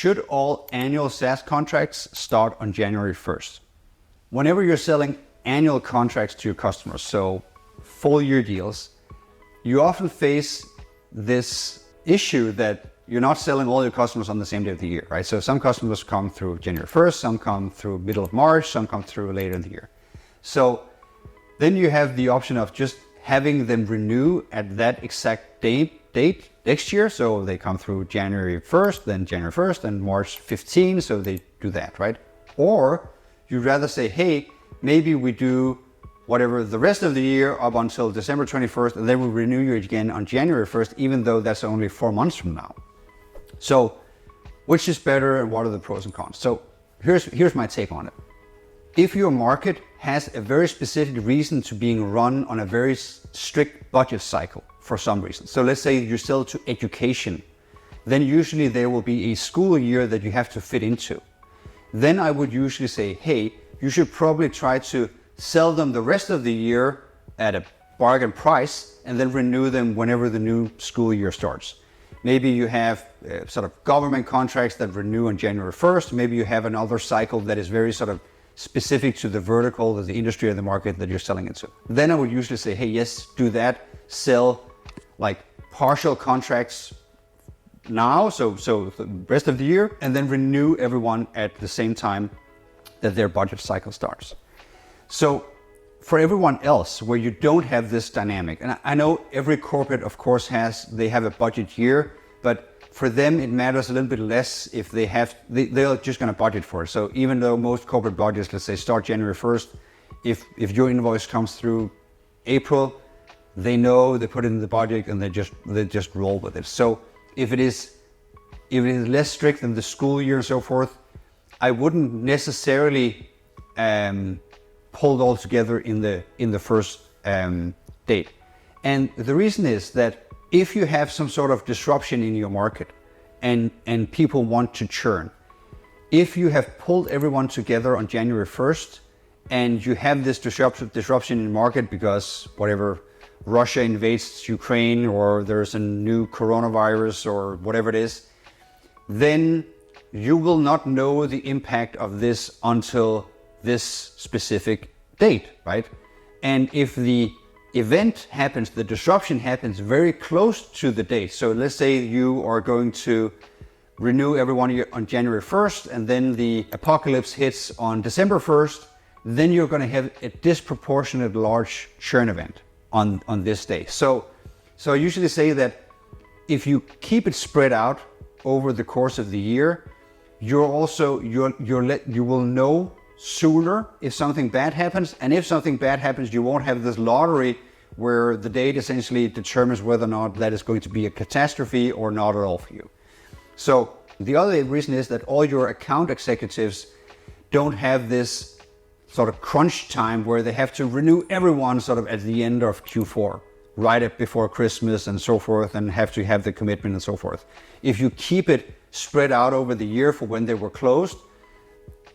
should all annual SaaS contracts start on January 1st? Whenever you're selling annual contracts to your customers, so full year deals, you often face this issue that you're not selling all your customers on the same day of the year, right? So some customers come through January 1st, some come through middle of March, some come through later in the year. So then you have the option of just having them renew at that exact date next year. So they come through January 1st, then January 1st, and March 15, so they do that, right? Or you'd rather say, hey, maybe we do whatever the rest of the year up until December 21st, and then we'll renew you again on January 1st, even though that's only 4 months from now. So which is better and what are the pros and cons? So here's my take on it. If your market has a very specific reason to being run on a very strict budget cycle for some reason, so let's say you sell to education, then usually there will be a school year that you have to fit into. Then I would usually say, hey, you should probably try to sell them the rest of the year at a bargain price and then renew them whenever the new school year starts. Maybe you have sort of government contracts that renew on January 1st. Maybe you have another cycle that is very sort of specific to the vertical, the industry or the market that you're selling into. Then I would usually say, hey, yes, do that. Sell like partial contracts now, so the rest of the year, and then renew everyone at the same time that their budget cycle starts. So for everyone else where you don't have this dynamic, and I know every corporate of course they have a budget year, but for them it matters a little bit less if they're just going to budget for it. So even though most corporate budgets, let's say, start January 1st, if your invoice comes through April, they know, they put it in the budget and they just roll with it. So if it is less strict than the school year and so forth, I wouldn't necessarily pull it all together in the first date. And the reason is that if you have some sort of disruption in your market and people want to churn, if you have pulled everyone together on January 1st and you have this disruption in the market because whatever, Russia invades Ukraine or there's a new coronavirus or whatever it is, then you will not know the impact of this until this specific date, right? And if the event happens, the disruption happens very close to the date. So let's say you are going to renew everyone on January 1st and then the apocalypse hits on December 1st, then you're going to have a disproportionate large churn event on this day. So I usually say that if you keep it spread out over the course of the year, you will know sooner if something bad happens, and if something bad happens, you won't have this lottery where the date essentially determines whether or not that is going to be a catastrophe or not at all for you. So the other reason is that all your account executives don't have this sort of crunch time where they have to renew everyone sort of at the end of Q4, right up before Christmas and so forth, and have to have the commitment and so forth. If you keep it spread out over the year for when they were closed,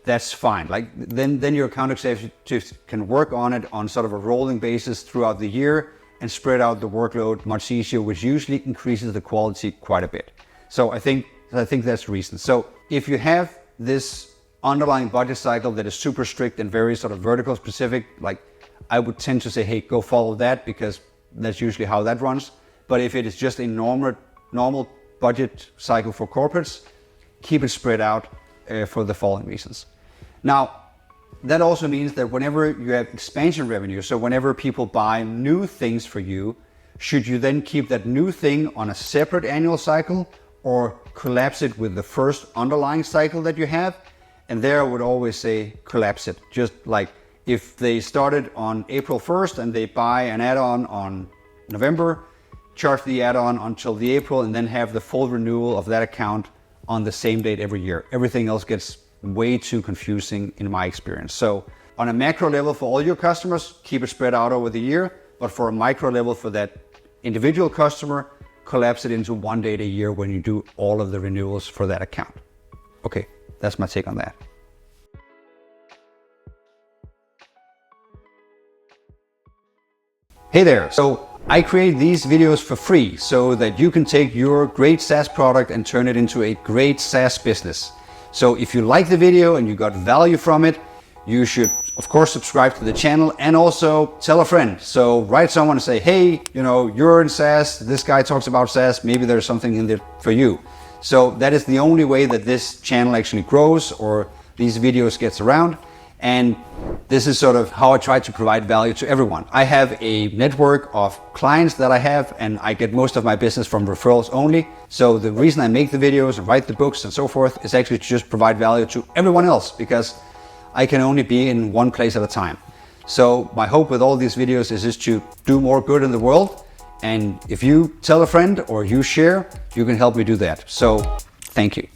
that's fine. Like then your account executives can work on it on sort of a rolling basis throughout the year and spread out the workload much easier, which usually increases the quality quite a bit. So I think that's the reason. So if you have this underlying budget cycle that is super strict and very sort of vertical specific, like I would tend to say, hey, go follow that because that's usually how that runs. But if it is just a normal budget cycle for corporates, keep it spread out for the following reasons. Now, that also means that whenever you have expansion revenue, so whenever people buy new things for you, should you then keep that new thing on a separate annual cycle or collapse it with the first underlying cycle that you have? And there I would always say collapse it. Just like if they started on April 1st and they buy an add-on on November, charge the add-on until the April and then have the full renewal of that account on the same date every year. Everything else gets way too confusing in my experience. So on a macro level for all your customers, keep it spread out over the year, but for a micro level for that individual customer, collapse it into one date a year when you do all of the renewals for that account. Okay, that's my take on that. Hey there. So I create these videos for free so that you can take your great SaaS product and turn it into a great SaaS business. So if you like the video and you got value from it, you should of course subscribe to the channel and also tell a friend. So write someone and say, hey, you're in SaaS, this guy talks about SaaS, maybe there's something in there for you. So that is the only way that this channel actually grows or these videos gets around. And this is sort of how I try to provide value to everyone. I have a network of clients that I have, and I get most of my business from referrals only. So the reason I make the videos and write the books and so forth is actually to just provide value to everyone else, because I can only be in one place at a time. So my hope with all these videos is just to do more good in the world. And if you tell a friend or you share, you can help me do that. So thank you.